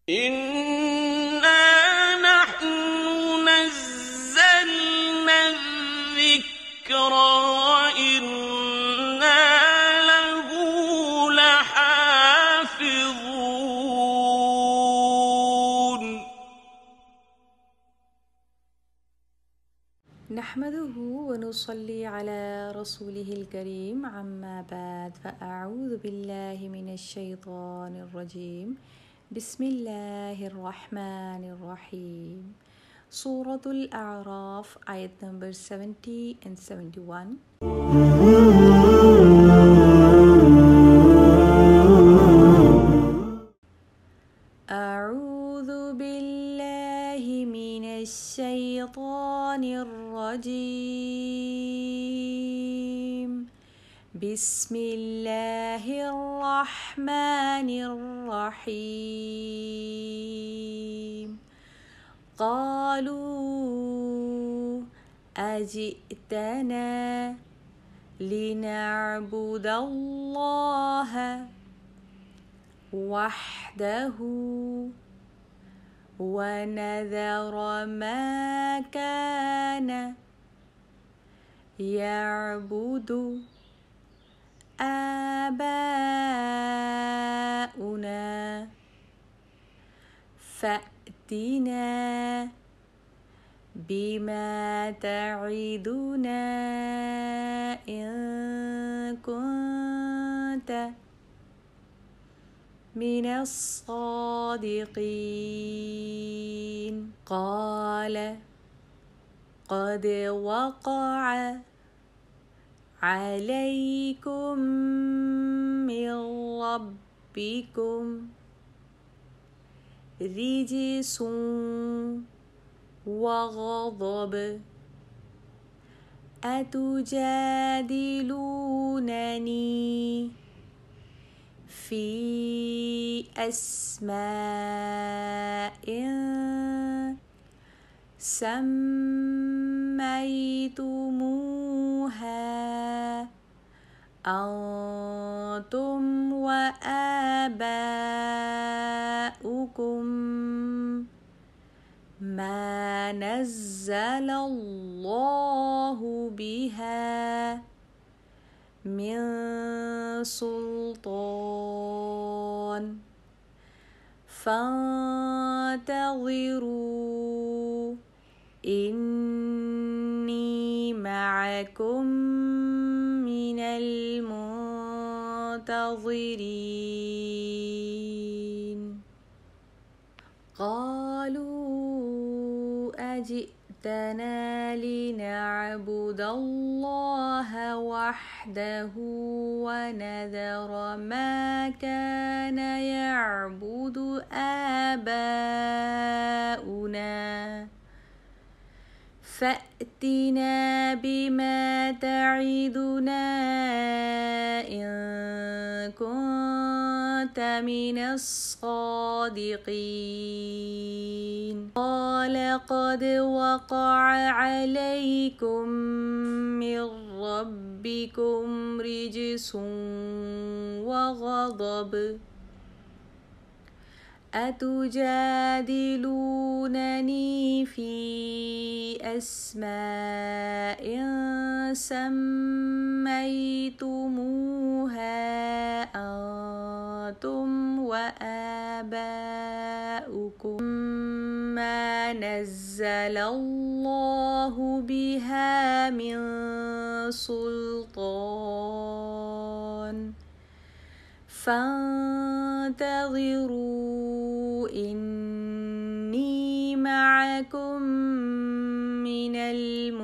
إِنَّا نَحْنُ نَزَّلْنَا الذِّكْرَ وَإِنَّا لَهُ لَحَافِظُونَ نحمده ونصلي على رسوله الكريم عما بعد فأعوذ بالله من الشيطان الرجيم بسم الله الرحمن الرحيم سورة الأعراف ayat number 70 and 71. أعوذ بالله من الشيطان الرجيم بسم الله الرحمن الرحيم قالوا أجئتنا لنعبد الله وحده ونذر ما كان يعبد آباؤنا فأتنا بما تعدنا إن كنت من الصادقين قال قد وقع عليكم من ربكم رجس وغضب أتجادلونني في أسماء سميتموها أنتم وآباؤكم ما نزل الله بها من سلطان فانتظروا إني معكم من المنتظرين قالوا أجئتنا لنعبد الله وحده ونذر ما كان يعبد آباؤنا فأتنا بما تعدنا إن كنت من الصادقين قال قد وقع عليكم من ربكم رجس وغضب أتجادلونني في أسماء سميتموها أنتم وآباؤكم ما نزل الله بها من سلطان فانتظروا إني معكم من المنتظرين